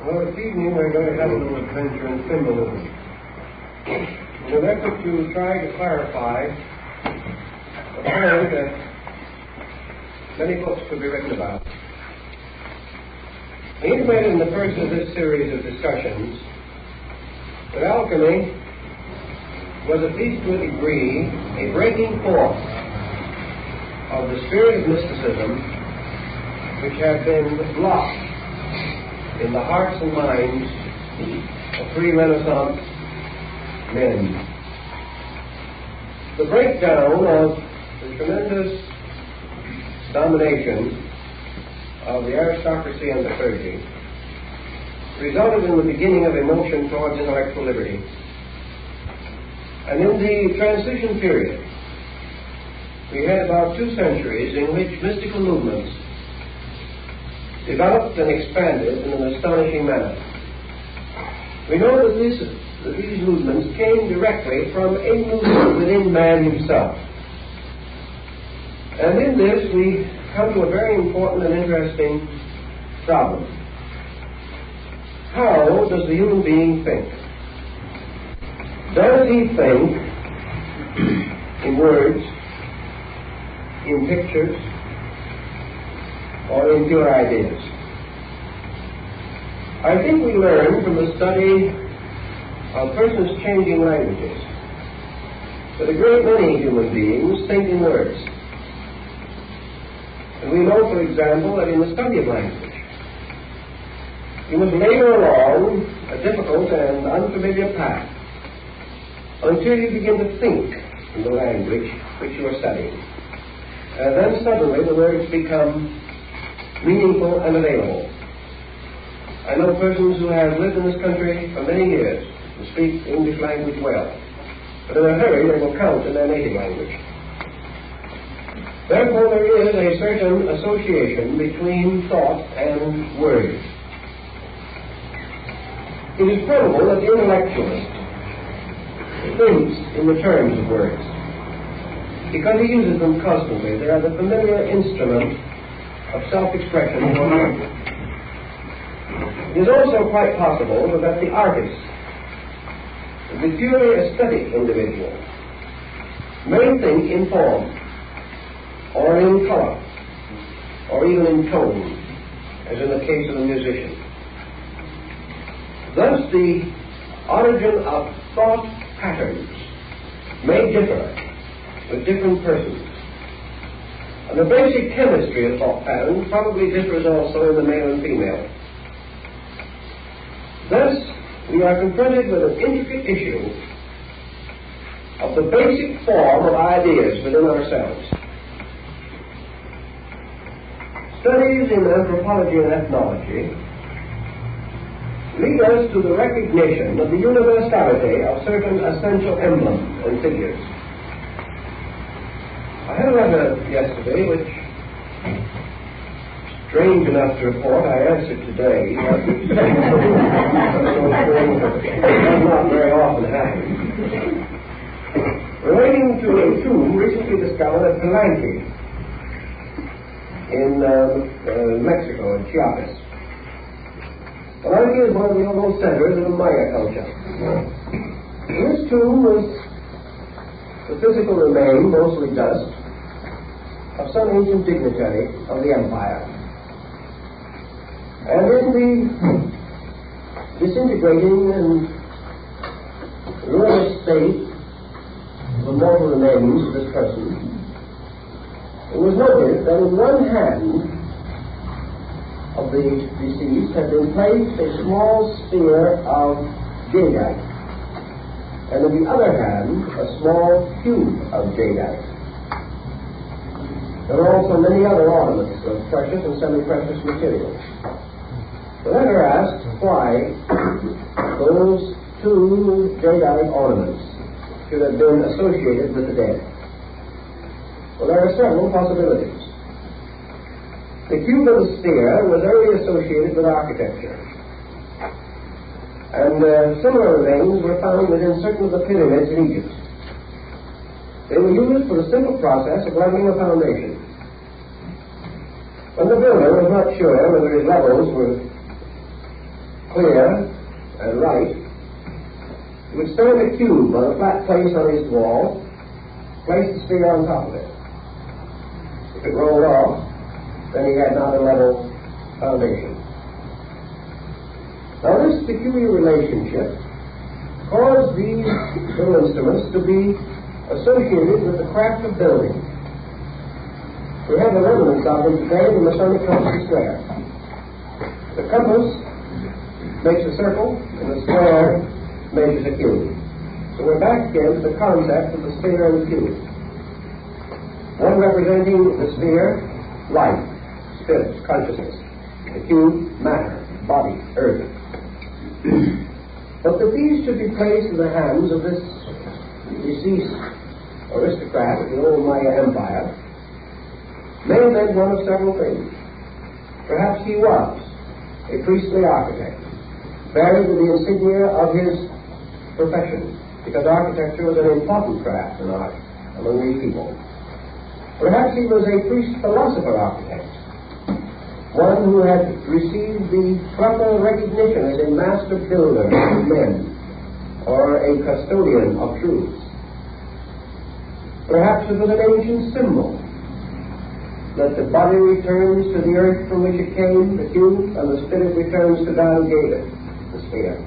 Well, this evening we're going to have a little adventure in symbolism. In an effort to try to clarify a point that many books could be written about. I intimated in the first of this series of discussions that alchemy was, at least to a degree, a breaking forth of the spirit of mysticism which had been locked in the hearts and minds of pre-Renaissance men. The breakdown of the tremendous domination of the aristocracy and the clergy resulted in the beginning of a motion towards intellectual liberty. And in the transition period, we had about 2 centuries in which mystical movements developed and expanded in an astonishing manner. We know that these movements came directly from a movement within man himself. And in this we come to a very important and interesting problem. How does the human being think? Does he think in words, in pictures, or in pure ideas? I think we learn from the study of persons changing languages that a great many human beings think in words. And we know, for example, that in the study of language, you must labor along a difficult and unfamiliar path until you begin to think in the language which you are studying. And then suddenly the words become meaningful and available. I know persons who have lived in this country for many years and speak the English language well, but in a hurry they will count in their native language. Therefore there is a certain association between thought and word. It is probable that the intellectualist thinks in the terms of words because he uses them constantly. They are the familiar instrument of self-expression for him. It is also quite possible that the artist, the purely aesthetic individual, may think in form, or in color, or even in tone, as in the case of the musician. Thus the origin of thought patterns may differ with different persons. And the basic chemistry of thought patterns probably differs also in the male and female. Thus, we are confronted with an intricate issue of the basic form of ideas within ourselves. Studies in anthropology and ethnology lead us to the recognition of the universality of certain essential emblems and figures. I had a letter yesterday which, strange enough to report, I answered today. That does not very often happen. Relating to a tomb recently discovered at Palenque in Mexico, in Chiapas. Palenque is one of the oldest centers of the Maya culture. This tomb was the physical remain, mostly dust, of some ancient dignitary of the empire. And in the disintegrating and ruinous state of the mortal remains of this person, it was noted that in one hand of the deceased had been placed a small sphere of jadeite, and in the other hand a small cube of jadeite. There were also many other ornaments of precious and semi-precious materials. The letter asked why those 2 jadeite ornaments should have been associated with the dead. Well, there are several possibilities. The cube of the sphere was early associated with architecture, and similar remains were found within certain of the pyramids in Egypt. They were used for the simple process of leveling a foundation. When the builder was not sure whether his levels were clear and right, he would stand a cube on a flat place on his wall, place the sphere on top of it. If it rolled off, then he had not a level foundation. Now this peculiar relationship caused these little instruments to be associated with the craft of building. We have the remnants of them today in the Masonic compass square. The compass makes a circle, and the square measures a cube. So we're back again to the concept of the sphere and the cube. One representing the sphere, life, spirit, consciousness. The cube, matter, body, earth. But that these should be placed in the hands of this deceased aristocrat of the old Maya Empire may have meant one of several things. Perhaps he was a priestly architect, buried with the insignia of his profession, because architecture was an important craft in art among these people. Perhaps he was a priest-philosopher architect, one who had received the proper recognition as a master builder of men, or a custodian of truths. Perhaps it was an ancient symbol that the body returns to the earth from which it came, the cube, and the spirit returns to God who gave it, the sphere.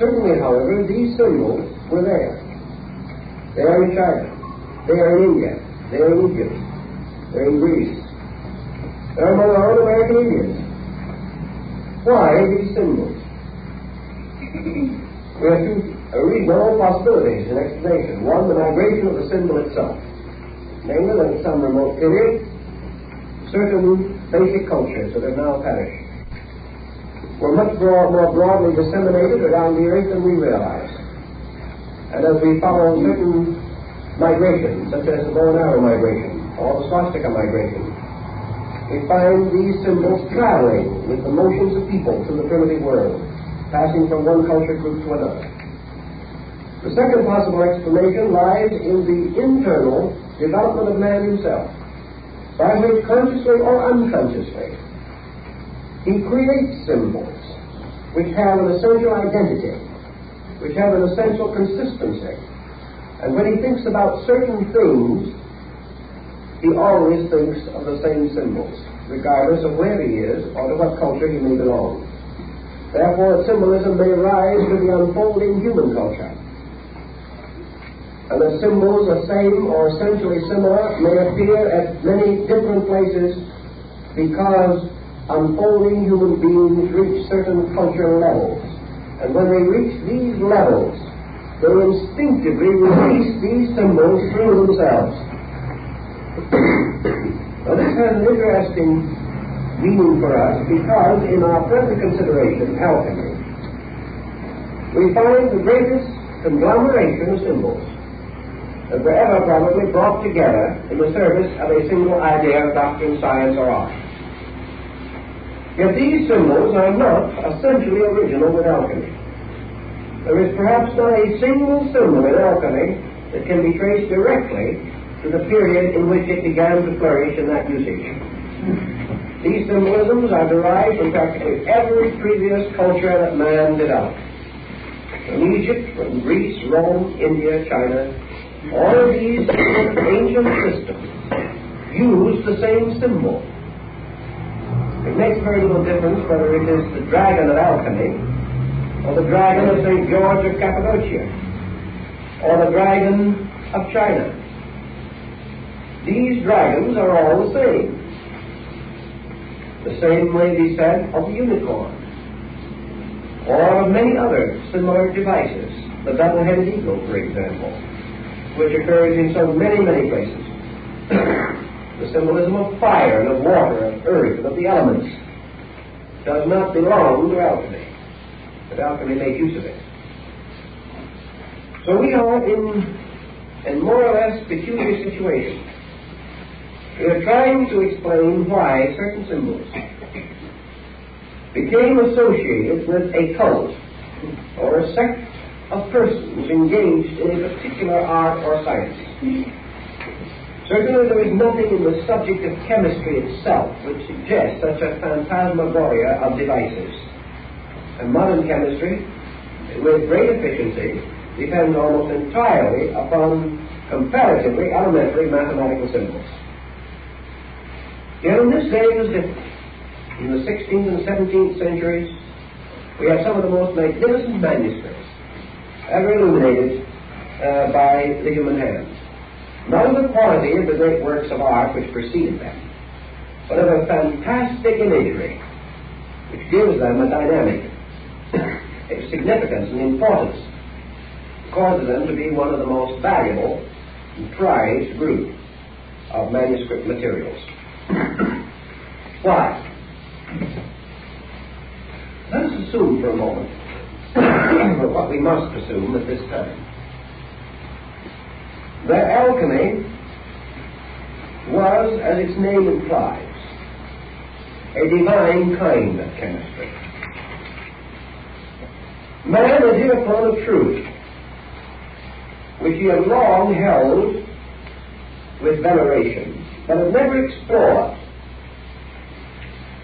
Certainly, however, these symbols were there. They are in China, they are in India, they are in Egypt, they are in Greece, they are among our own American Indians. Why these symbols? We have two reasonable possibilities in explanation. One, the migration of the symbol itself. Namely, that at some remote period, certain basic cultures that have now perished were much more broadly disseminated around the earth than we realize. And as we follow certain migrations, such as the bow and arrow migration, or the swastika migration, we find these symbols traveling with the motions of people through the primitive world, passing from one culture group to another. The second possible explanation lies in the internal development of man himself, by which, consciously or unconsciously, he creates symbols which have an essential identity, which have an essential consistency. And when he thinks about certain things, he always thinks of the same symbols, regardless of where he is or to what culture he may belong. Therefore, symbolism may rise with the unfolding human culture. And that symbols, the same or essentially similar, may appear at many different places because unfolding human beings reach certain cultural levels. And when they reach these levels, they instinctively release these symbols through themselves. Now this has an interesting meaning for us because in our present consideration, alchemy, we find the greatest conglomeration of symbols that were ever probably brought together in the service of a single idea of doctrine, science, or art. Yet these symbols are not essentially original with alchemy. There is perhaps not a single symbol in alchemy that can be traced directly to the period in which it began to flourish in that usage. These symbolisms are derived from practically every previous culture that man developed. From Egypt, from Greece, Rome, India, China, all of these ancient systems use the same symbol. It makes very little difference whether it is the dragon of alchemy, or the dragon of St. George of Cappadocia, or the dragon of China. These dragons are all the same. The same may be said of the unicorn, or of many other similar devices. The double-headed eagle, for example, which occurs in so many, many places. The symbolism of fire and of water, of earth, and of the elements does not belong to alchemy, but alchemy made use of it. So we are in more or less peculiar situation. We are trying to explain why certain symbols became associated with a cult or a sect of persons engaged in a particular art or science. Certainly there is nothing in the subject of chemistry itself which suggests such a phantasmagoria of devices. And modern chemistry, with great efficiency, depends almost entirely upon comparatively elementary mathematical symbols. Yet in this day it was different. In the 16th and 17th centuries, we have some of the most magnificent manuscripts ever illuminated by the human hand. Not of the quality of the great works of art which preceded them, but of a fantastic imagery which gives them a dynamic significance and importance, causes them to be one of the most valuable and prized group of manuscript materials. Why? Let us assume for a moment what we must assume at this time, that alchemy was, as its name implies, a divine kind of chemistry. Man had hit upon a truth which he had long held with veneration, but had never explored.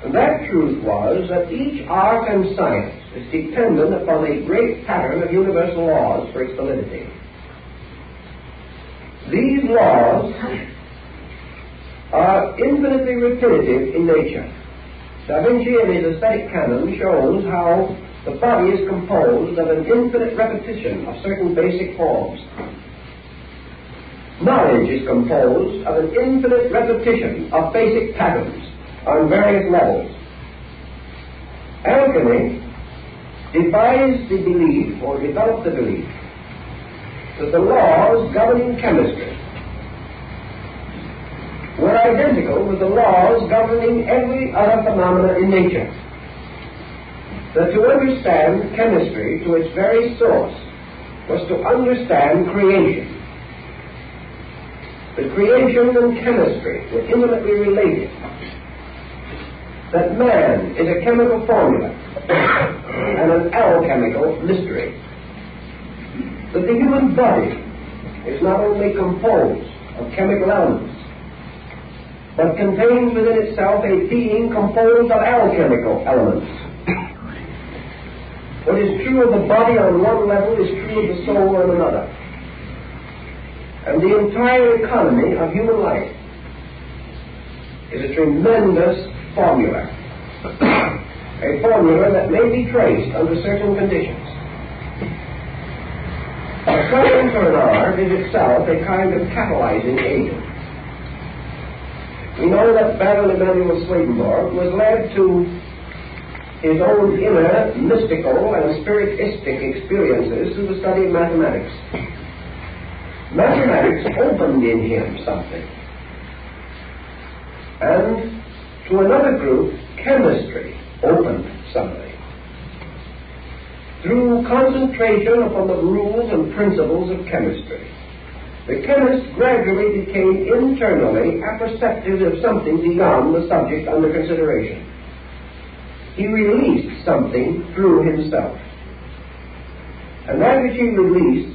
And that truth was that each art and science is dependent upon a great pattern of universal laws for its validity. These laws are infinitely repetitive in nature. Da Vinci in his aesthetic canon shows how the body is composed of an infinite repetition of certain basic forms. Knowledge is composed of an infinite repetition of basic patterns on various levels. Alchemy devised the belief, or developed the belief, that the laws governing chemistry were identical with the laws governing every other phenomena in nature. That to understand chemistry to its very source was to understand creation. That creation and chemistry were intimately related. That man is a chemical formula and an alchemical mystery. That the human body is not only composed of chemical elements, but contains within itself a being composed of alchemical elements. What is true of the body on one level is true of the soul on another. And the entire economy of human life is a tremendous formula. A formula that may be traced under certain conditions. A science or an art is itself a kind of catalyzing agent. We know that Baron Emanuel Swedenborg was led to his own inner mystical and spiritistic experiences through the study of mathematics. Mathematics opened in him something. And to another group, chemistry opened something. Through concentration upon the rules and principles of chemistry, the chemist gradually became internally apperceptive of something beyond the subject under consideration. He released something through himself. And that which he released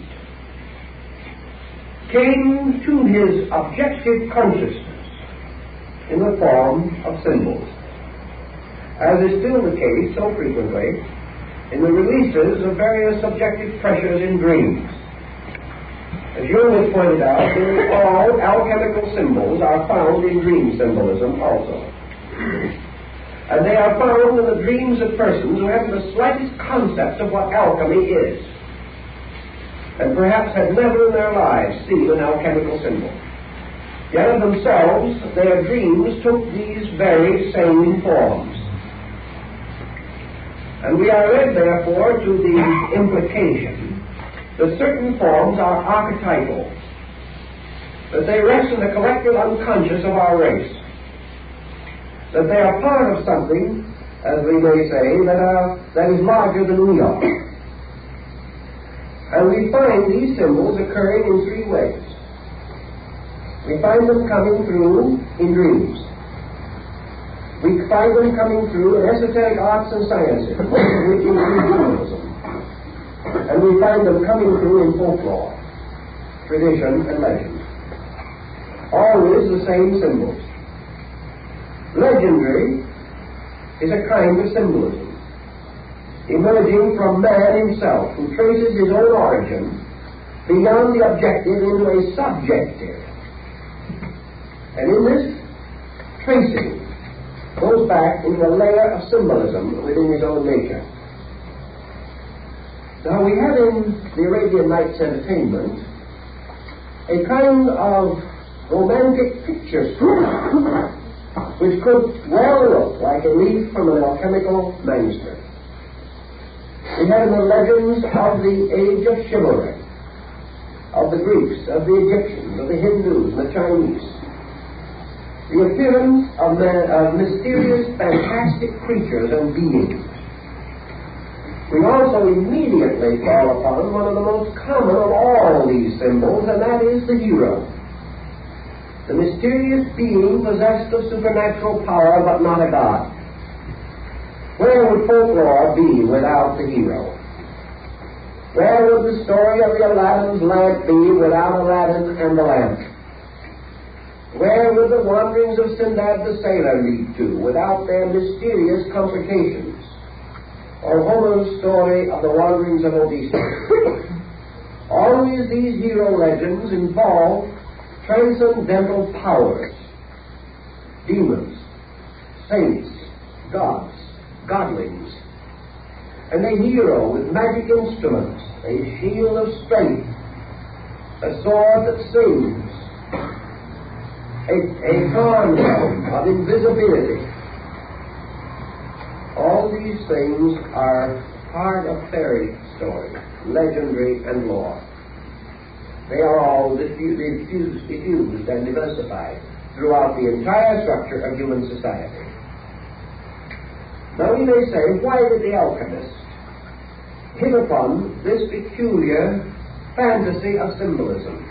came to his objective consciousness in the form of symbols, as is still the case so frequently in the releases of various subjective pressures in dreams. As Jung has pointed out, nearly all alchemical symbols are found in dream symbolism also. And they are found in the dreams of persons who haven't the slightest concept of what alchemy is, and perhaps had never in their lives seen an alchemical symbol. Yet of themselves, their dreams took these very same forms. And we are led, therefore, to the implication that certain forms are archetypal, that they rest in the collective unconscious of our race, that they are part of something, as we may say, that is larger than we are. And we find these symbols occurring in three ways. We find them coming through in dreams. We find them coming through in esoteric arts and sciences, which include symbolism. And we find them coming through in folklore, tradition, and legend. always the same symbols. Legendary is a kind of symbolism, emerging from man himself, who traces his own origin beyond the objective into a subjective. And in this tracing, goes back into a layer of symbolism within his own nature. Now we have in the Arabian Nights Entertainment a kind of romantic picture story which could well look like a leaf from an alchemical manuscript. We have in the legends of the age of chivalry, of the Greeks, of the Egyptians, of the Hindus, and the Chinese, the appearance of mysterious, fantastic creatures and beings. We also immediately fall upon one of the most common of all these symbols, and that is the hero. The mysterious being possessed of supernatural power, but not a god. Where would folklore be without the hero? Where would the story of the Aladdin's lamp be without Aladdin and the lamp? Where would the wanderings of Sinbad the sailor lead to without their mysterious complications? Or Homer's story of the wanderings of Odysseus? Always these hero legends involve transcendental powers, demons, saints, gods, godlings, and a hero with magic instruments, a shield of strength, a sword that sings, a thorn helm of invisibility. All these things are part of fairy story, legendary, and lore. They are all diffused and diversified throughout the entire structure of human society. Now we may say, why did the alchemist hit upon this peculiar fantasy of symbolism?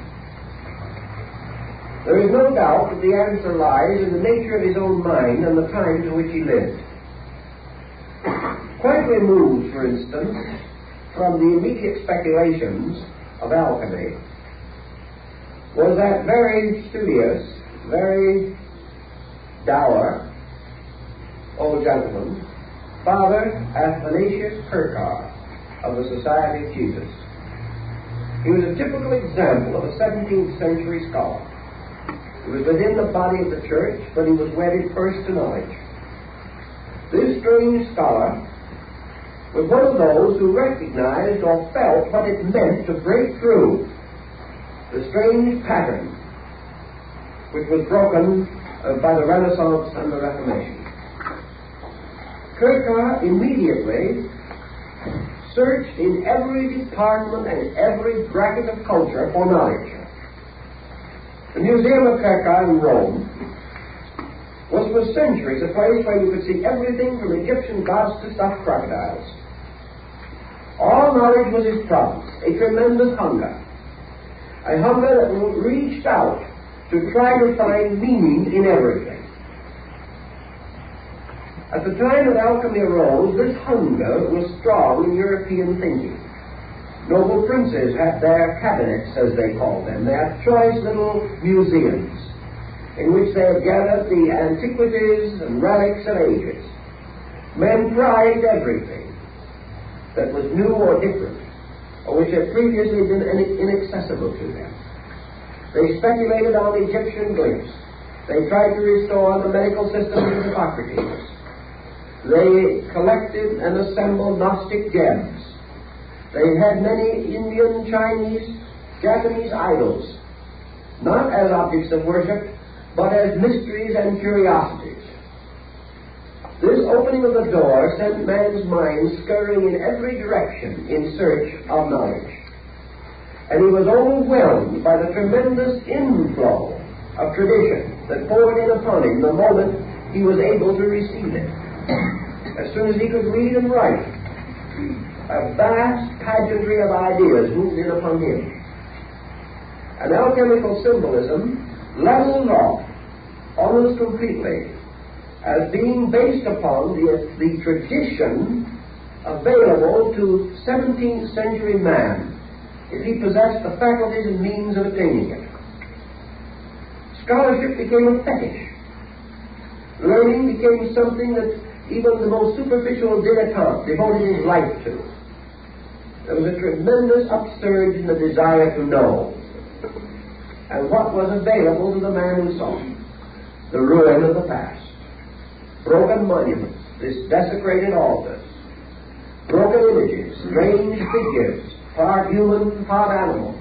There is no doubt that the answer lies in the nature of his own mind and the times in which he lived. Quite removed, for instance, from the immediate speculations of alchemy, was that very studious, very dour old gentleman, Father Athanasius Kirchhoff of the Society of Jesus. He was a typical example of a 17th century scholar. He was within the body of the church, but he was wedded first to knowledge. This strange scholar was one of those who recognized or felt what it meant to break through the strange pattern which was broken by the Renaissance and the Reformation. Kirchhoff immediately searched in every department and every bracket of culture for knowledge. The Museum of Kirchhoff in Rome was for centuries a place where you could see everything from Egyptian gods to stuffed crocodiles. All knowledge was his province, a tremendous hunger. A hunger that reached out to try to find meaning in everything. At the time that alchemy arose, this hunger was strong in European thinking. Noble princes had their cabinets, as they called them. They had choice little museums in which they had gathered the antiquities and relics of ages. Men prized everything that was new or different, or which had previously been inaccessible to them. They speculated on Egyptian glyphs. They tried to restore the medical system of Hippocrates. They collected and assembled Gnostic gems. They had many Indian, Chinese, Japanese idols, not as objects of worship, but as mysteries and curiosities. This opening of the door sent man's mind scurrying in every direction in search of knowledge. And he was overwhelmed by the tremendous inflow of tradition that poured in upon him the moment he was able to receive it. As soon as he could read and write, a vast pageantry of ideas moved in upon him. And alchemical symbolism leveled off almost completely as being based upon the tradition available to 17th century man if he possessed the faculties and means of attaining it. Scholarship became a fetish. Learning became something that even the most superficial dilettante devoted his life to. There was a tremendous upsurge in the desire to know. And what was available to the man who sought? The ruin of the past. Broken monuments, desecrated altars, broken images, strange figures, part human, part animal,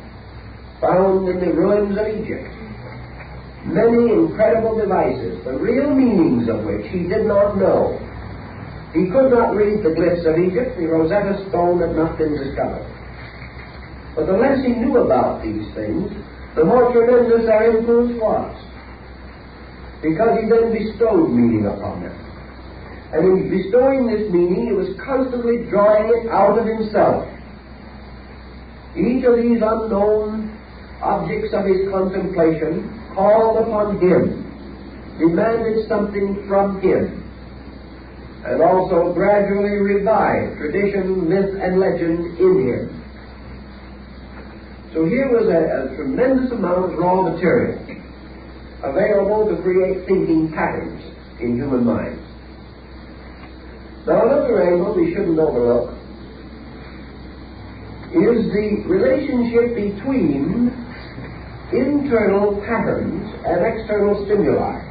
found in the ruins of Egypt. Many incredible devices, the real meanings of which he did not know. He could not read the glyphs of Egypt. The Rosetta Stone had not been discovered. But the less he knew about these things, the more tremendous their influence was, because he then bestowed meaning upon them. And in bestowing this meaning, he was constantly drawing it out of himself. Each of these unknown objects of his contemplation called upon him, demanded something from him, and also gradually revived tradition, myth, and legend in him. So here was a tremendous amount of raw material available to create thinking patterns in human minds. Now, another angle we shouldn't overlook is the relationship between internal patterns and external stimuli.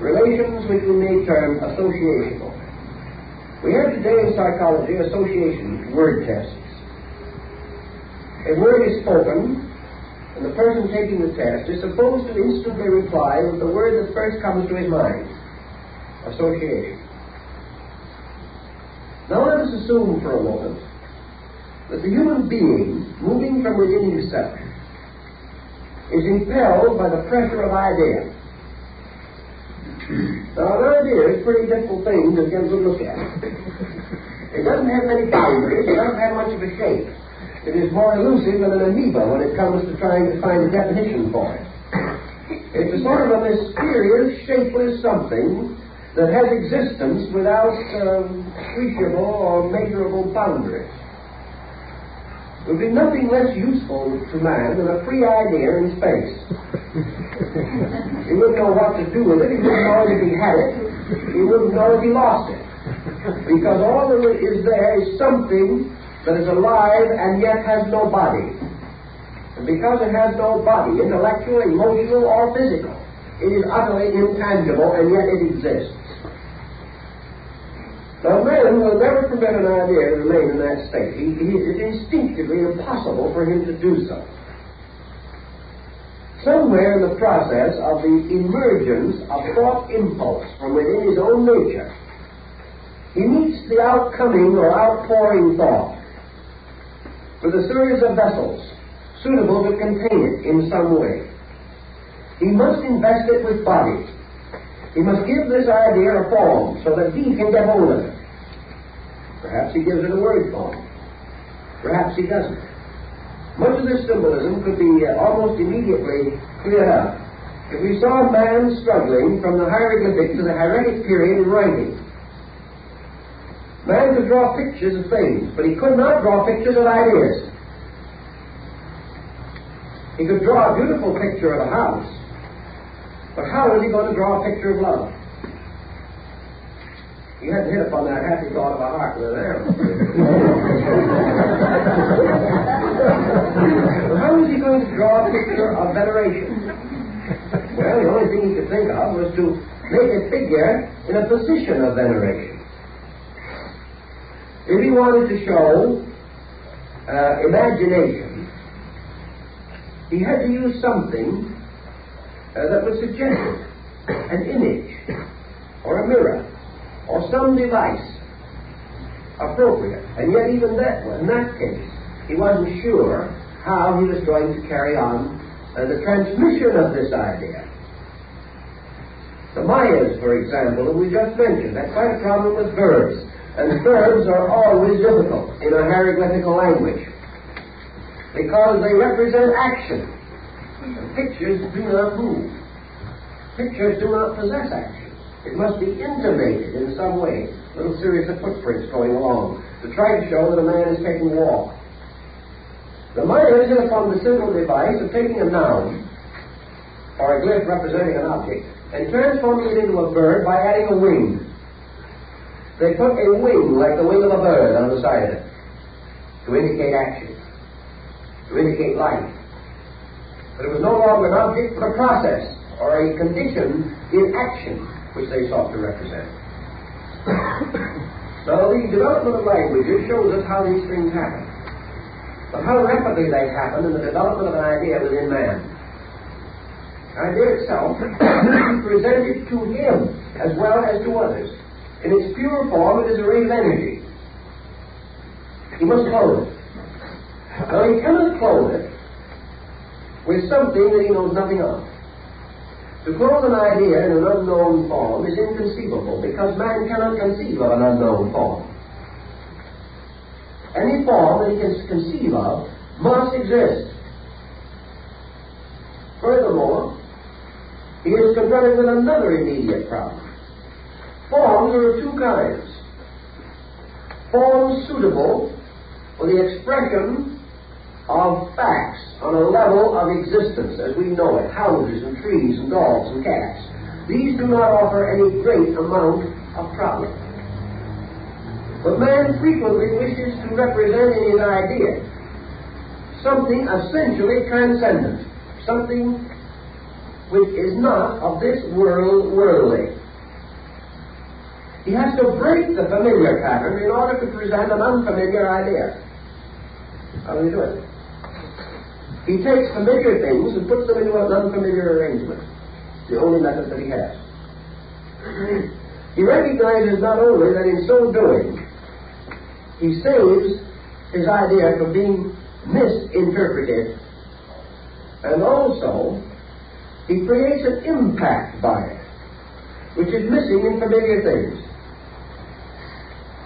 Relations which we may term associational. We have today in psychology association word tests. A word is spoken, and the person taking the test is supposed to instantly reply with the word that first comes to his mind. Association. Now let us assume for a moment that the human being, moving from within himself, is impelled by the pressure of ideas. Now, an idea is a pretty difficult thing to get a good look at. It doesn't have many boundaries, it doesn't have much of a shape. It is more elusive than an amoeba when it comes to trying to find a definition for it. It's a sort of a mysterious, shapeless something that has existence without appreciable or measurable boundaries. It would be nothing less useful to man than a free idea in space. He wouldn't know what to do with it, he wouldn't know if he had it, he wouldn't know if he lost it. Because all that is there is something that is alive and yet has no body. And because it has no body, intellectual, emotional, or physical, it is utterly intangible, and yet it exists. Now, man will never permit an idea to remain in that state. It's instinctively impossible for him to do so. Somewhere in the process of the emergence of thought impulse from within his own nature, he meets the outcoming or outpouring thought with a series of vessels suitable to contain it in some way. He must invest it with body. He must give this idea a form so that he can get hold of it. Perhaps he gives it a word form. Perhaps he doesn't. Much of this symbolism could be almost immediately cleared up if we saw a man struggling from the hieroglyphic to the hieratic period in writing. Man could draw pictures of things, but he could not draw pictures of ideas. He could draw a beautiful picture of a house, but how is he going to draw a picture of love? He hadn't hit upon that happy thought of a heart with an arrow. How is he going to draw a picture of veneration? Well, the only thing he could think of was to make a figure in a position of veneration. If he wanted to show imagination, he had to use something that would suggest an image or a mirror or some device appropriate. And yet even that, in that case, he wasn't sure how he was going to carry on the transmission of this idea. The Mayas, for example, that we just mentioned, had quite a problem with verbs. And verbs are always difficult in a hieroglyphical language because they represent action. And pictures do not move. Pictures do not possess action. It must be intimated in some way, a little series of footprints going along, to try to show that a man is taking a walk. The Mayas hit upon the simple device of taking a noun or a glyph representing an object, and transforming it into a bird by adding a wing. They put a wing, like the wing of a bird, on the side of it, to indicate action, to indicate life. But it was no longer an object, but a process, or a condition in action, which they sought to represent. Now, the development of languages shows us how these things happen. But how rapidly they happen in the development of an idea within man. The idea itself is presented to him as well as to others. In its pure form, it is a ray of energy. He must clothe it. Now, he cannot clothe it with something that he knows nothing of. To clothe an idea in an unknown form is inconceivable, because man cannot conceive of an unknown form. Any form that he can conceive of must exist. Furthermore, he is confronted with another immediate problem. Forms are of two kinds. Forms suitable for the expression of facts on a level of existence as we know it, houses and trees and dogs and cats. These do not offer any great amount of problem. But man frequently wishes to represent in his idea something essentially transcendent, something which is not of this world worldly. He has to break the familiar pattern in order to present an unfamiliar idea. How do you do it? He takes familiar things and puts them into an unfamiliar arrangement. It's the only method that he has. He recognizes not only that in so doing, he saves his idea from being misinterpreted, and also he creates an impact by it, which is missing in familiar things.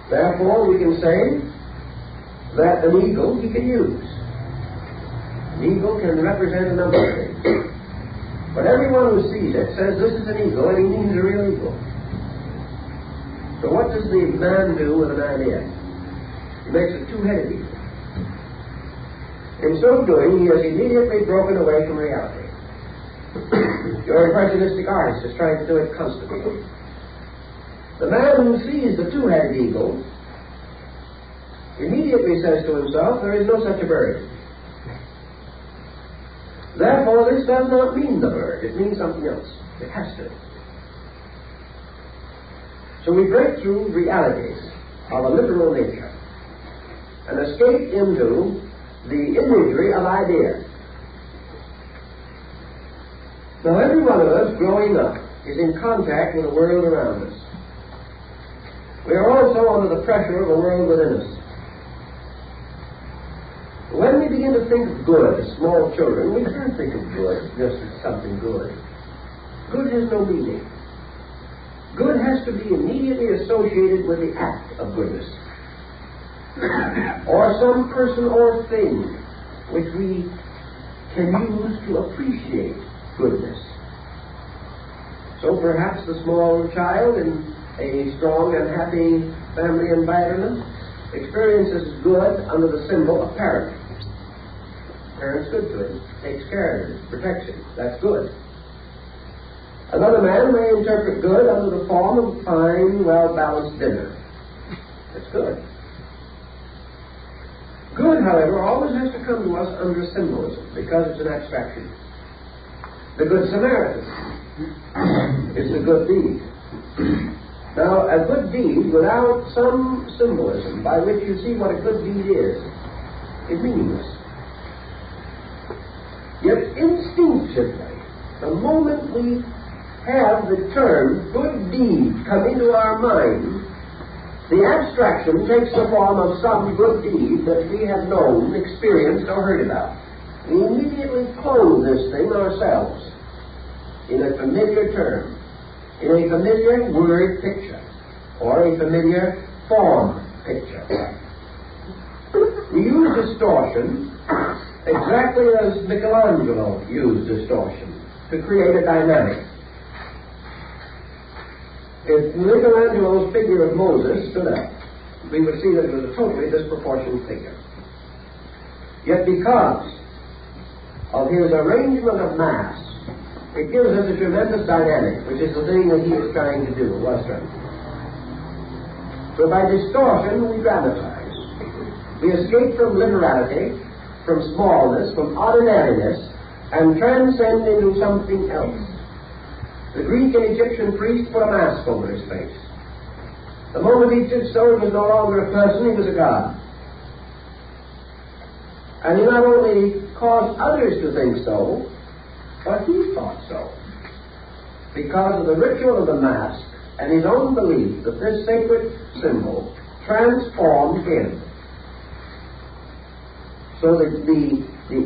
Therefore, we can say that an eagle he can use. An eagle can represent a number of things. But everyone who sees it says this is an eagle, and he means a real eagle. So what does the man do with an idea? He makes a two-headed eagle. In so doing, he has immediately broken away from reality. Your impressionistic artist is trying to do it constantly. The man who sees the two-headed eagle immediately says to himself, there is no such a bird. Therefore, this does not mean the bird. It means something else. It has to. So we break through realities of a literal nature and escape into the imagery of ideas. Now, every one of us growing up is in contact with the world around us. We are also under the pressure of the world within us. When we begin to think of good as small children, we can't think of good just as something good. Good has no meaning. Good has to be immediately associated with the act of goodness, or some person or thing which we can use to appreciate goodness. So perhaps the small child in a strong and happy family environment experiences good under the symbol of parent. Parent's good to him, takes care of him, protects him. That's good. Another man may interpret good under the form of a fine, well-balanced dinner. That's good. Good, however, always has to come to us under symbolism, because it's an abstraction. The Good Samaritan is the good deed. Now, a good deed without some symbolism by which you see what a good deed is meaningless. Yet instinctively, the moment we have the term good deed come into our mind, the abstraction takes the form of some good deed that we have known, experienced, or heard about. We immediately clothe this thing ourselves in a familiar term, in a familiar word picture, or a familiar form picture. We use distortion exactly as Michelangelo used distortion to create a dynamic. If Michelangelo's figure of Moses stood up, we would see that it was a totally disproportionate figure. Yet because of his arrangement of mass It gives us a tremendous dynamic, which is the thing that he is trying to do, or was trying to do. So by distortion, we dramatize. We escape from literality, from smallness, from ordinariness, and transcend into something else. The Greek and Egyptian priest put a mask over his face. The moment he did so, he was no longer a person, he was a god. And he not only caused others to think so, but he thought so. Because of the ritual of the mask and his own belief that this sacred symbol transformed him. So that the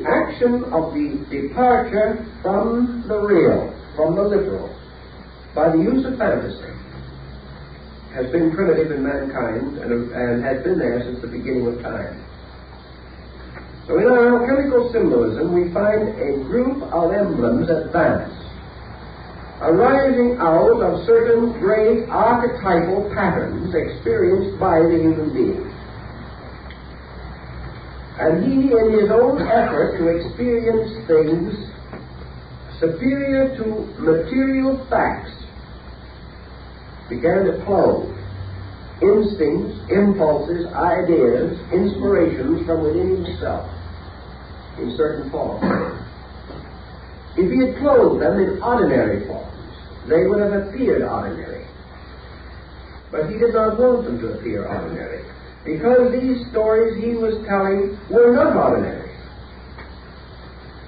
action of the departure from the real, from the literal, by the use of fantasy, has been primitive in mankind and has been there since the beginning of time. So in our alchemical symbolism, we find a group of emblems advanced, arising out of certain great archetypal patterns experienced by the human being. And he, in his own effort to experience things superior to material facts, began to clothe instincts, impulses, ideas, inspirations from within himself in certain forms. If he had clothed them in ordinary forms, they would have appeared ordinary. But he did not want them to appear ordinary, because these stories he was telling were not ordinary.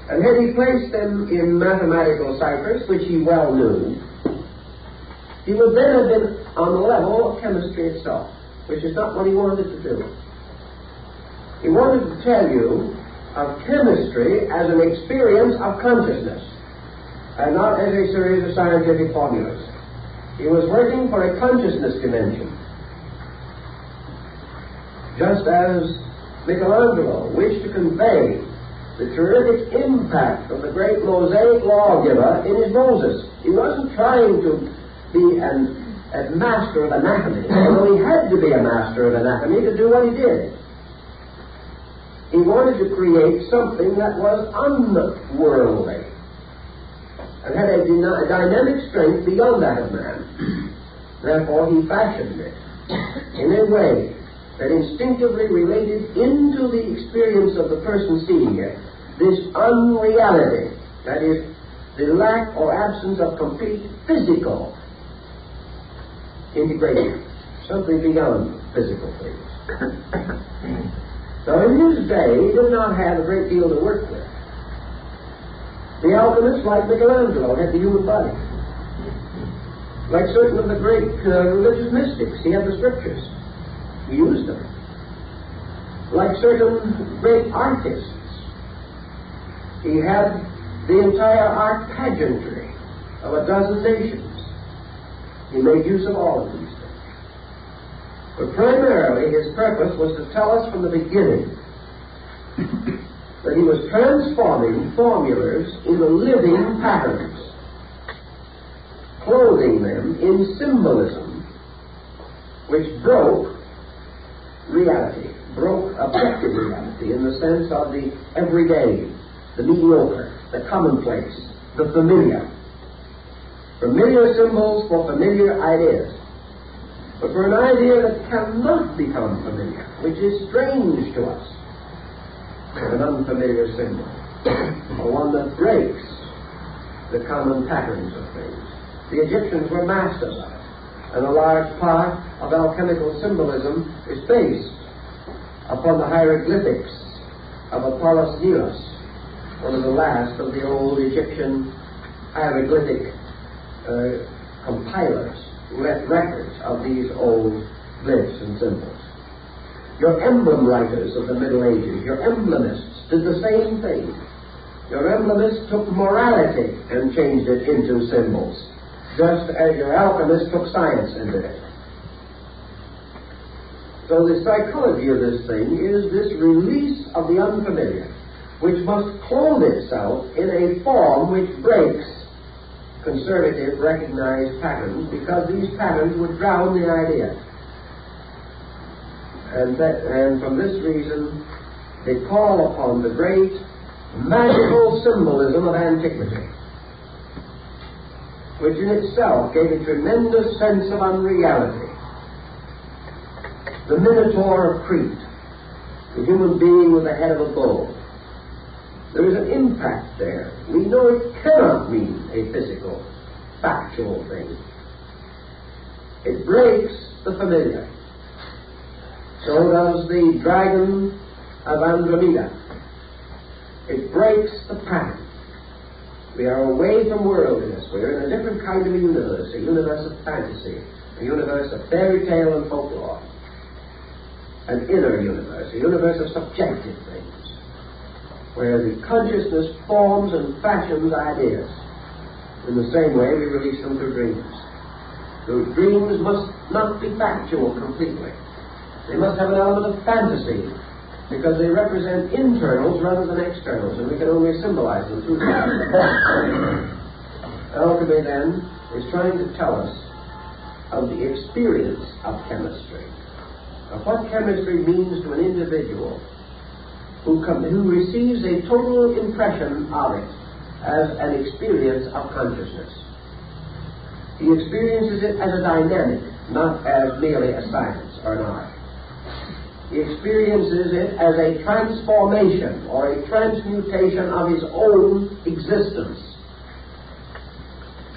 And had he placed them in mathematical ciphers, which he well knew, he would then have been on the level of chemistry itself, which is not what he wanted to do. He wanted to tell you of chemistry as an experience of consciousness, and not as a series of scientific formulas. He was working for a consciousness dimension. Just as Michelangelo wished to convey the terrific impact of the great Mosaic lawgiver in his Moses. He wasn't trying to be a master of anatomy, although he had to be a master of anatomy to do what he did. He wanted to create something that was unworldly and had a dynamic strength beyond that of man. Therefore, he fashioned it in a way that instinctively related into the experience of the person seeing it this unreality, that is, the lack or absence of complete physical integration, something beyond physical things. So in his day, he did not have a great deal to work with. The alchemists, like Michelangelo, had the human body. Like certain of the great religious mystics, he had the scriptures. He used them. Like certain great artists, he had the entire art pageantry of a dozen nations. He made use of all of these things. But primarily his purpose was to tell us from the beginning that he was transforming formulas into living patterns, clothing them in symbolism which broke reality, broke objective reality in the sense of the everyday, the mediocre, the commonplace, the familiar. Familiar symbols for familiar ideas. But for an idea that cannot become familiar, which is strange to us, an unfamiliar symbol, or one that breaks the common patterns of things. The Egyptians were masters of it, and a large part of alchemical symbolism is based upon the hieroglyphics of Apollos Neos, one of the last of the old Egyptian hieroglyphic compilers, records of these old glyphs and symbols. Your emblem writers of the Middle Ages, your emblemists, did the same thing. Your emblemists took morality and changed it into symbols, just as your alchemists took science and did it. So the psychology of this thing is this release of the unfamiliar, which must clothe itself in a form which breaks conservative, recognized patterns, because these patterns would drown the idea. And from this reason, they call upon the great magical symbolism of antiquity which in itself gave a tremendous sense of unreality. The Minotaur of Crete, the human being with the head of a bull. There is an impact there. We know it cannot mean a physical, factual thing. It breaks the familiar. So does the dragon of Andromeda. It breaks the pattern. We are away from worldliness. We are in a different kind of a universe of fantasy, a universe of fairy tale and folklore, an inner universe, a universe of subjective things, where the consciousness forms and fashions ideas. In the same way we release them through dreams. Those dreams must not be factual completely. They must have an element of fantasy, because they represent internals rather than externals, and we can only symbolize them through them. Alchemy, then, is trying to tell us of the experience of chemistry, of what chemistry means to an individual who receives a total impression of it as an experience of consciousness. He experiences it as a dynamic, not as merely a science or an art. He experiences it as a transformation or a transmutation of his own existence.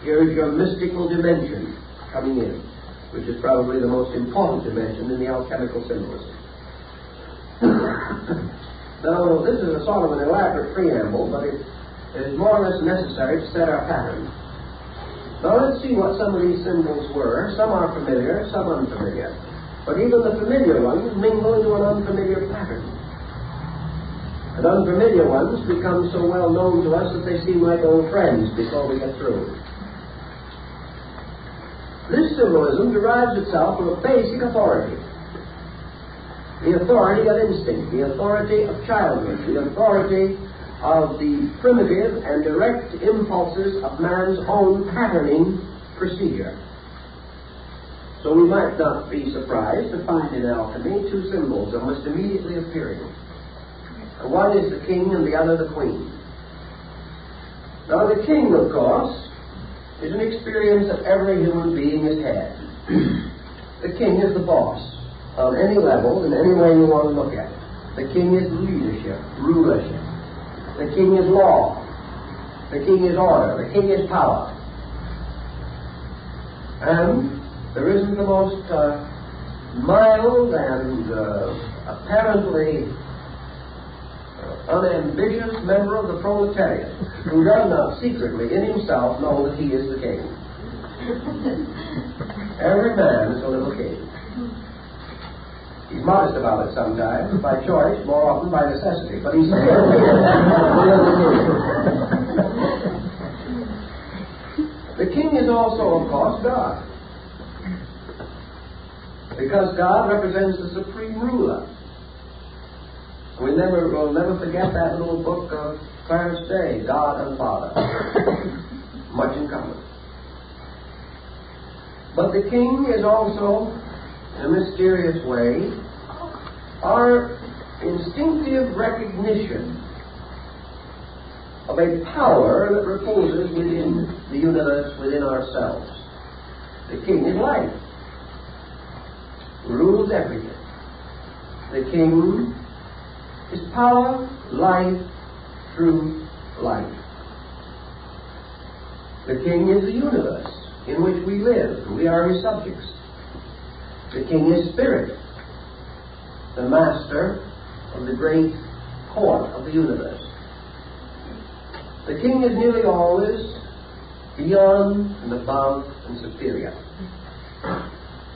Here is your mystical dimension coming in, which is probably the most important dimension in the alchemical symbolism. Now, this is a sort of an elaborate preamble, but it is more or less necessary to set our pattern. Now, let's see what some of these symbols were. Some are familiar, some unfamiliar. But even the familiar ones mingle into an unfamiliar pattern. And unfamiliar ones become so well known to us that they seem like old friends before we get through. This symbolism derives itself from a basic authority. The authority of instinct, the authority of childhood, the authority of the primitive and direct impulses of man's own patterning procedure. So we might not be surprised to find in alchemy two symbols almost immediately appearing. One is the king and the other the queen. Now the king, of course, is an experience that every human being has had. The king is the boss on any level, in any way you want to look at it. The king is leadership, rulership. The king is law. The king is order. The king is power. And there isn't the most mild and apparently unambitious member of the proletariat who does not secretly in himself know that he is the king. Every man is a little king. He's modest about it sometimes, by choice, more often by necessity, but he's still the king is also, of course, God. Because God represents the supreme ruler. We'll never forget that little book of Clarence Day, God and Father. Much in common. But the king is also, in a mysterious way, our instinctive recognition of a power that reposes within the universe, within ourselves. The king is life. Rules everything. The king is power, life, truth, life. The king is the universe in which we live. We are his subjects. The king is spirit, the master of the great court of the universe. The king is nearly always beyond and above and superior.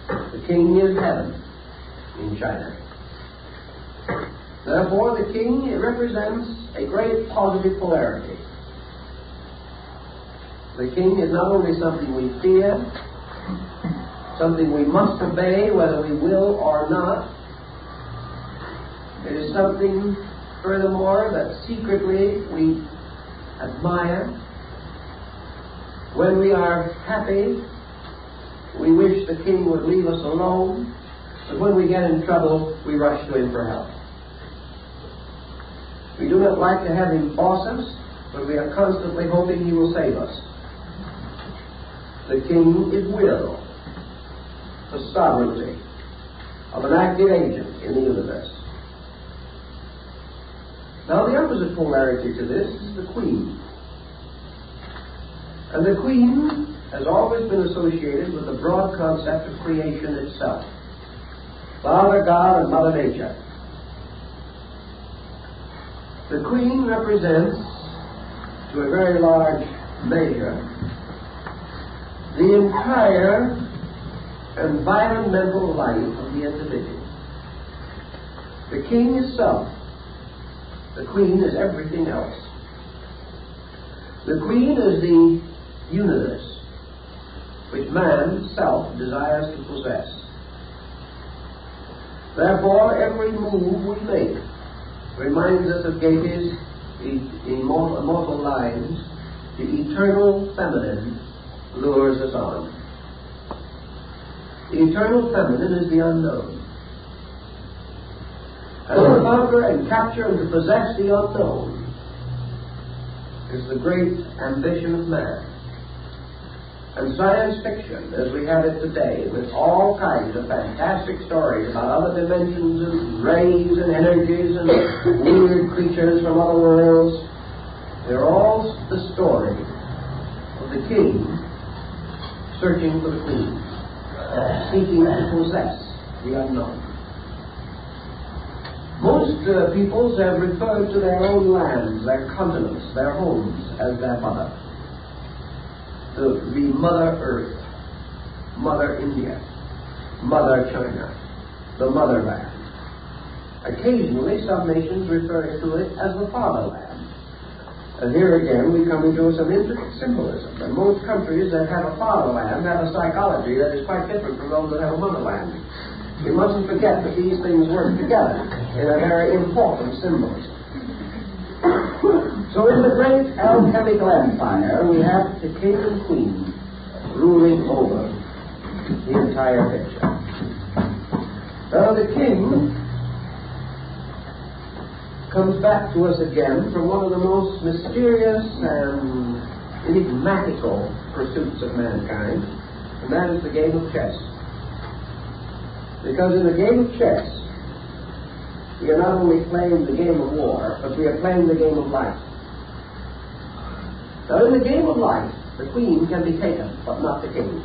The king is heaven in China. Therefore, the king represents a great positive polarity. The king is not only something we fear, something we must obey whether we will or not. It is something, furthermore, that secretly we admire. When we are happy, we wish the king would leave us alone, but when we get in trouble, we rush to him for help. We do not like to have him boss us, but we are constantly hoping he will save us. The king is will, the sovereignty of an active agent in the universe. Now the opposite polarity to this is the queen. And the queen has always been associated with the broad concept of creation itself. Father God and Mother Nature. The queen represents, to a very large measure, the entire environmental life of the individual. The king is self. The queen is everything else. The queen is the universe which man, self, desires to possess. Therefore, every move we make reminds us of Goethe's immortal lines, "The eternal feminine lures us on." The eternal feminine is the unknown. And to conquer and capture and to possess the unknown is the great ambition of man. And science fiction, as we have it today, with all kinds of fantastic stories about other dimensions and rays and energies and weird creatures from other worlds, they're all the story of the king searching for the queen, seeking to possess the unknown. Most peoples have referred to their own lands, their continents, their homes, as their mother. The Mother Earth, Mother India, Mother China, the Motherland. Occasionally, some nations refer to it as the Fatherland. And here again, we come into some intricate symbolism. And most countries that have a fatherland have a psychology that is quite different from those that have a motherland. You mustn't forget that these things work together in a very important symbolism. So in the great alchemical empire, we have the king and queen ruling over the entire picture. Now the king comes back to us again from one of the most mysterious and enigmatical pursuits of mankind, and that is the game of chess. Because in the game of chess, we are not only playing the game of war, but we are playing the game of life. Now in the game of life, the queen can be taken, but not the king.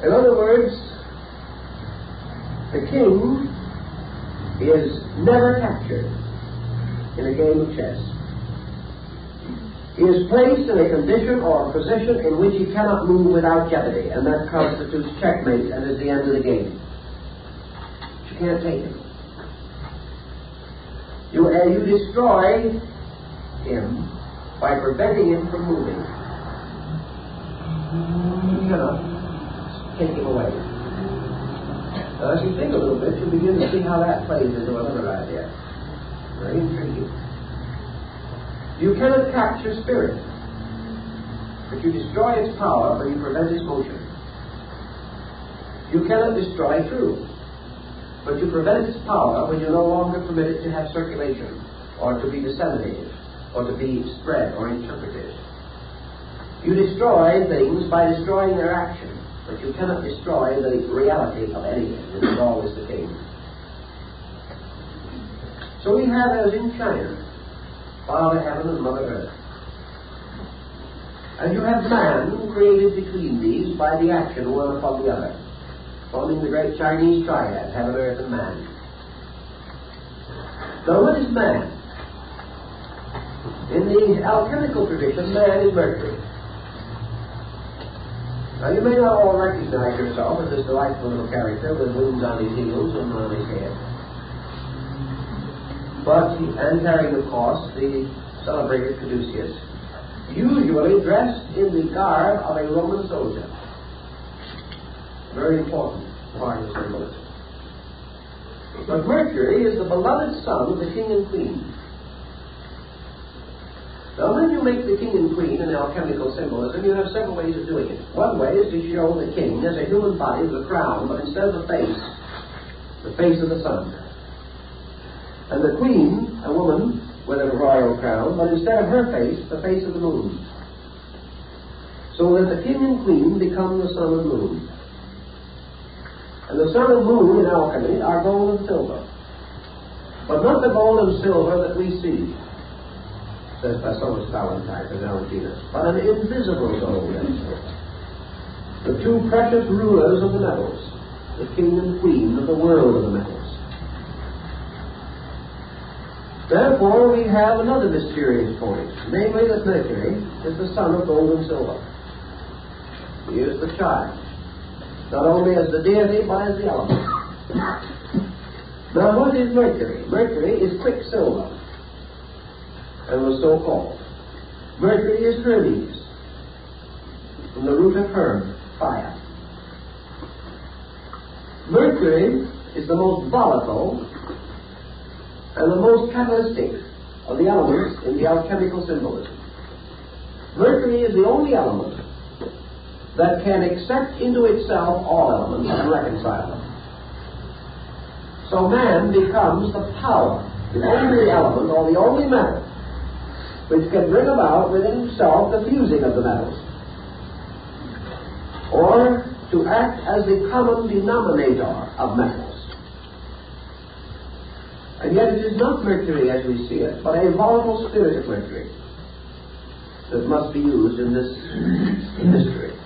In other words, the king is never captured in a game of chess. He is placed in a condition or a position in which he cannot move without jeopardy, and that constitutes checkmate and is the end of the game. You can't take him. You destroy him by preventing him from moving. You cannot take him away. Now, as you think a little bit, you begin to see how that plays into another idea. Very intriguing. You cannot capture spirit, but you destroy its power when you prevent its motion. You cannot destroy truth, but you prevent its power when you no longer permit it to have circulation, or to be disseminated, or to be spread or interpreted. You destroy things by destroying their action, but you cannot destroy the reality of anything. This is always the case. So we have, as in China, Father Heaven and Mother Earth. And you have man created between these by the action one upon the other, forming the great Chinese triad, heaven, earth, and man. Now what is man? In the alchemical tradition, man is Mercury. Now you may not all recognize yourself as this delightful little character with wings on his heels and on his head. And carrying, of course, the celebrated caduceus, usually dressed in the garb of a Roman soldier. Very important part of symbolism. But Mercury is the beloved son of the king and queen. Now, when you make the king and queen in alchemical symbolism, you have several ways of doing it. One way is to show the king as a human body with a crown, but instead of the face of the sun. And the queen, a woman, with a royal crown, but instead of her face, the face of the moon. So that the king and queen become the sun and moon. And the sun and moon in alchemy are gold and silver. But not the gold and silver that we see, says Thomas Valentine and Valentinus, but an invisible gold and silver. The two precious rulers of the metals, the king and queen of the world of the metals. Therefore, we have another mysterious point, namely that Mercury is the son of gold and silver. He is the child, not only as the deity, but as the element. Now, what is Mercury? Mercury is quicksilver, and was so called. Mercury is Hermes, from the root of Herm, fire. Mercury is the most volatile and the most catalytic of the elements in the alchemical symbolism. Mercury is the only element that can accept into itself all elements and reconcile them. So man becomes the power, the only element or the only matter which can bring about within himself the fusing of the metals, or to act as the common denominator of metals. And yet it is not Mercury as we see it, but a volatile spirit of Mercury that must be used in this mystery.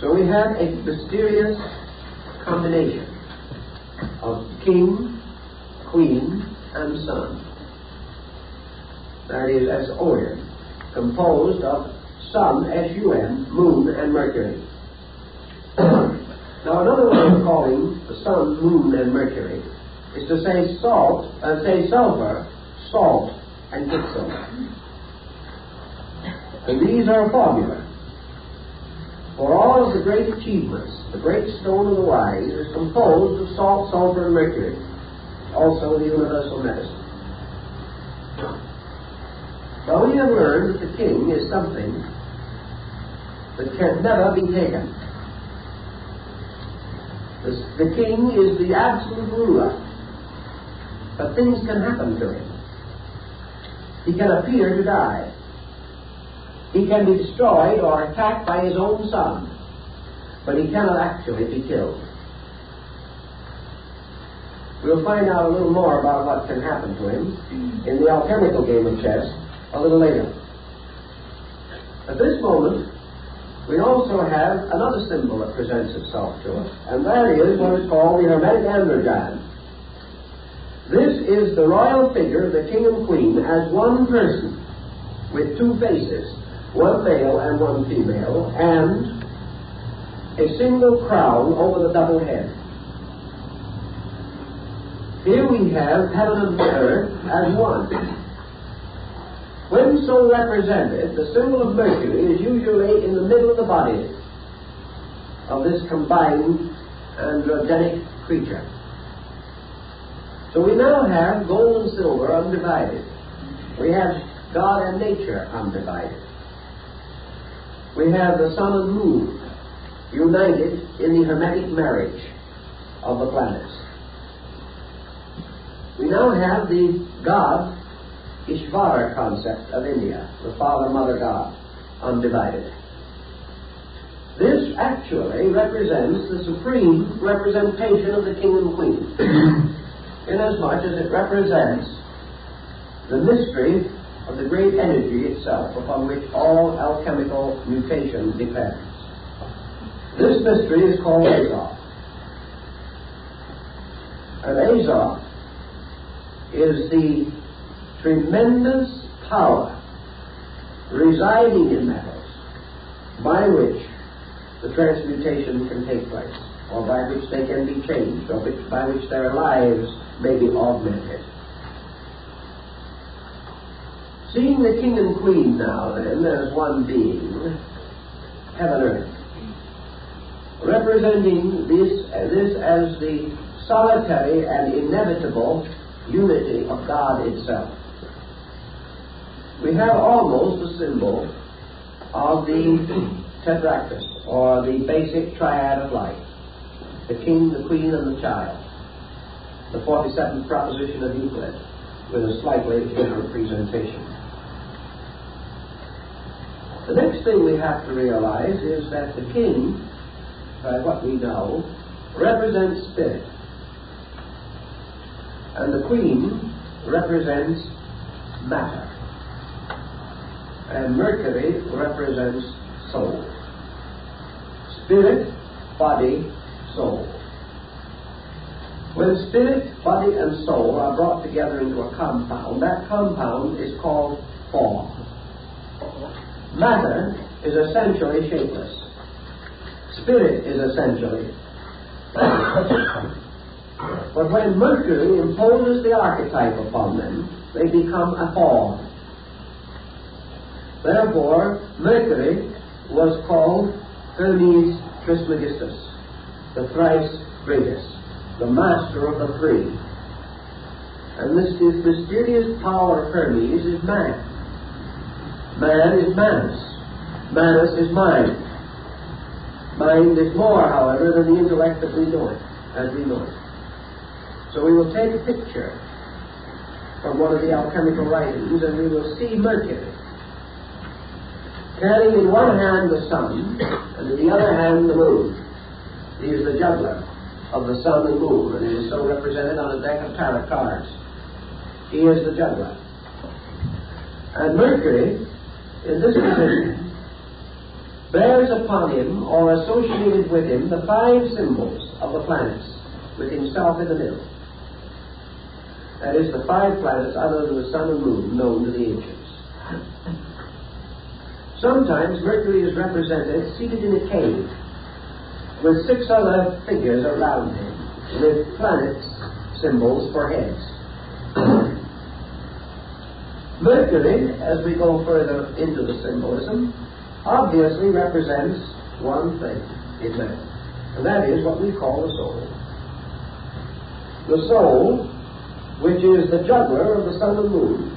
So we have a mysterious combination of king, queen, and sun. That is, as Orion, composed of sun, S-U-N, moon, and Mercury. Now, another way of calling the sun, moon, and Mercury is to say sulfur, salt, and quicksilver. And these are formula. For all of the great achievements, the great stone of the wise is composed of salt, sulfur, and mercury. Also the universal medicine. Well, we have learned that the king is something that can never be taken. The king is the absolute ruler. But things can happen to him. He can appear to die. He can be destroyed or attacked by his own son, but he cannot actually be killed. We'll find out a little more about what can happen to him in the alchemical game of chess a little later. At this moment, we also have another symbol that presents itself to us, and that is what is called the Hermetic androgyne. This is the royal figure of the king and queen as one person with two faces, one male and one female, and a single crown over the double head. Here we have heaven and earth as one. When so represented, the symbol of Mercury is usually in the middle of the body of this combined androgenic creature. So we now have gold and silver undivided. We have God and nature undivided. We have the sun and moon united in the Hermetic marriage of the planets. We now have the God Ishvara concept of India, the Father-Mother God, undivided. This actually represents the supreme representation of the king and queen, inasmuch as it represents the mystery of the great energy itself upon which all alchemical mutation depends. This mystery is called Azoth. And Azoth is the tremendous power residing in metals by which the transmutation can take place, or by which they can be changed, or by which their lives may be augmented. Seeing the king and queen now, then, as one being, heaven and earth, representing this as the solitary and inevitable unity of God itself, we have almost a symbol of the tetractys, or the basic triad of life: the king, the queen, and the child, the 47th proposition of Euclid. with a slightly different presentation. The next thing we have to realize is that the king, by what we know, represents spirit, and the queen represents matter, and Mercury represents soul. Spirit, body, soul. When spirit, body, and soul are brought together into a compound, that compound is called form. Matter is essentially shapeless. Spirit is essentially. But when Mercury imposes the archetype upon them, they become a form. Therefore, Mercury was called Hermes Trismegistus, the thrice greatest, the master of the three. And this mysterious power of Hermes is man. Man is Manus. Manus is mind. Mind is more, however, than the intellect that we know it, as we know it. So we will take a picture from one of the alchemical writings, and we will see Mercury carrying in one hand the sun, and in the other hand the moon. He is the juggler of the sun and moon, and it is so represented on a deck of tarot cards. He is the juggler. And Mercury, in this position, bears upon him, or associated with him, the 5 symbols of the planets, with himself in the middle. That is, the 5 planets other than the sun and moon known to the ancients. Sometimes Mercury is represented seated in a cave with 6 other figures around him with planet symbols for heads. Mercury, as we go further into the symbolism, obviously represents one thing in man, and that is what we call the soul. The soul, which is the juggler of the sun and moon,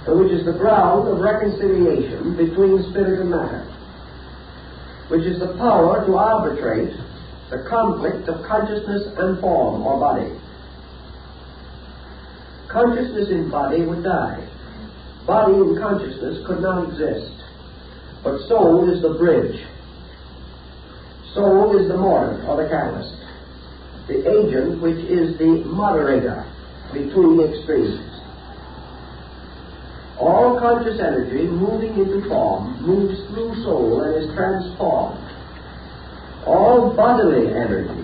and which is the ground of reconciliation between spirit and matter, which is the power to arbitrate the conflict of consciousness and form or body. Consciousness in body would die. Body in consciousness could not exist. But soul is the bridge. Soul is the mortar or the catalyst, the agent which is the moderator between extremes. All conscious energy moving into form moves through soul and is transformed. All bodily energy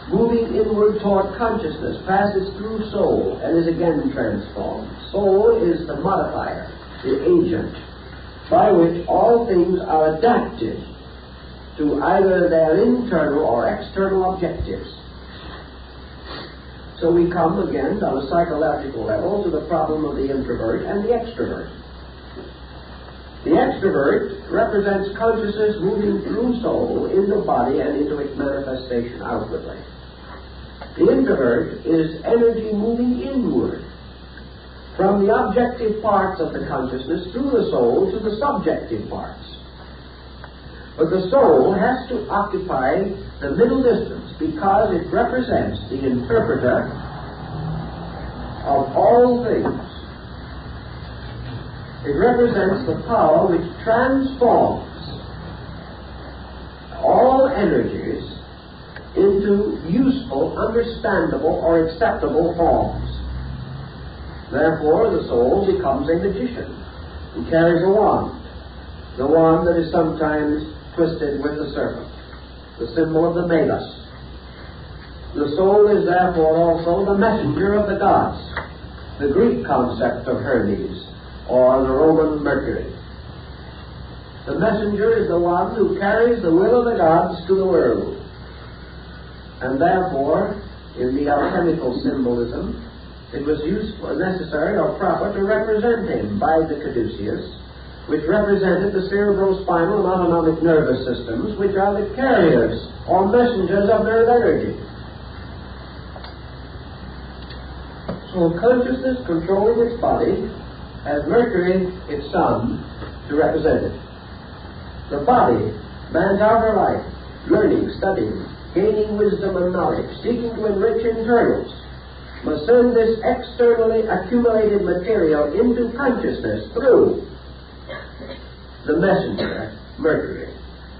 moving inward toward consciousness passes through soul and is again transformed. Soul is the modifier, the agent, by which all things are adapted to either their internal or external objectives. So we come again on a psychological level to the problem of the introvert and the extrovert. The extrovert represents consciousness moving through soul into body and into its manifestation outwardly. The introvert is energy moving inward from the objective parts of the consciousness through the soul to the subjective parts. But the soul has to occupy the middle distance because it represents the interpreter of all things. It represents the power which transforms all energies into useful, understandable, or acceptable forms. Therefore, the soul becomes a magician who carries a wand, the wand that is sometimes twisted with the serpent, the symbol of the Magus. The soul is therefore also the messenger of the gods, the Greek concept of Hermes, or the Roman Mercury. The messenger is the one who carries the will of the gods to the world. And therefore, in the alchemical symbolism, it was useful, necessary, or proper to represent him by the caduceus, which represented the cerebrospinal and autonomic nervous systems, which are the carriers or messengers of nerve energy. So consciousness controlling its body has Mercury, its sun, to represent it. The body, man's outer life, learning, studying, gaining wisdom and knowledge, seeking to enrich internals, must send this externally accumulated material into consciousness through the messenger, Mercury.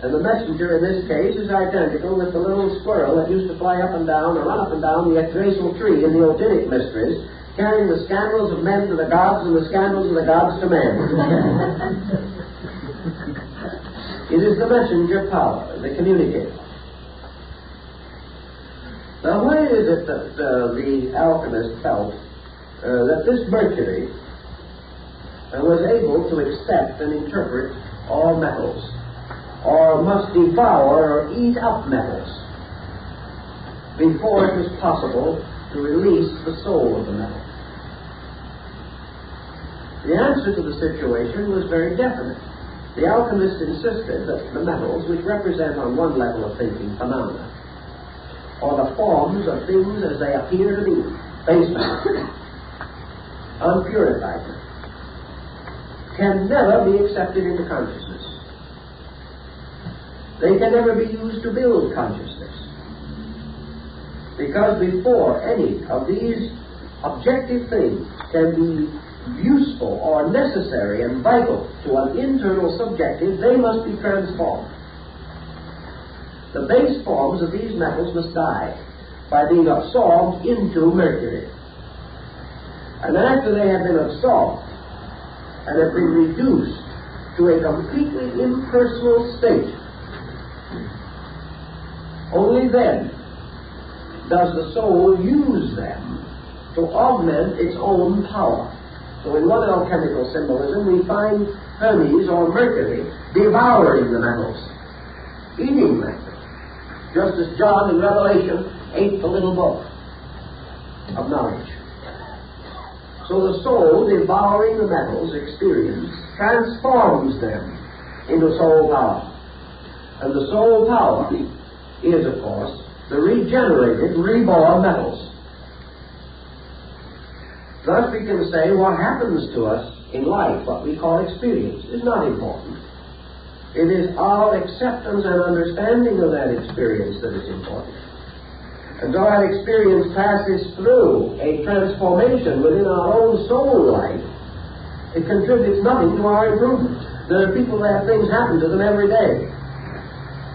And the messenger in this case is identical with the little squirrel that used to fly up and down or run up and down the Yggdrasil tree in the Odinic mysteries, carrying the scandals of men to the gods and the scandals of the gods to men. It is the messenger power, the communicator. Now, why is it that the alchemist felt that this Mercury was able to accept and interpret all metals, or must devour or eat up metals before it was possible to release the soul of the metal? The answer to the situation was very definite. The alchemist insisted that the metals, which represent on one level of thinking phenomena, or the forms of things as they appear to be, base metals, unpurified metals, can never be accepted into consciousness. They can never be used to build consciousness. Because before any of these objective things can be useful or necessary and vital to an internal subjective, they must be transformed. The base forms of these metals must die by being absorbed into Mercury. And after they have been absorbed and have been reduced to a completely impersonal state, only then does the soul use them to augment its own power. So in one alchemical symbolism we find Hermes or Mercury devouring the metals, eating them, just as John in Revelation ate the little book of knowledge. So the soul, devouring the metals experience, transforms them into soul power. And the soul power is, of course, the regenerated, reborn metals. Thus we can say what happens to us in life, what we call experience, is not important. It is our acceptance and understanding of that experience that is important. And so that experience passes through a transformation within our own soul life. It contributes nothing to our improvement. There are people that have things happen to them every day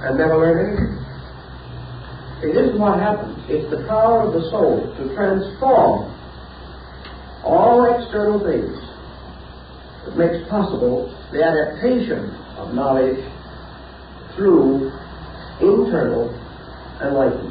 and never learn anything. It isn't what happens. It's the power of the soul to transform all external things that makes possible the adaptation of knowledge through internal enlightenment.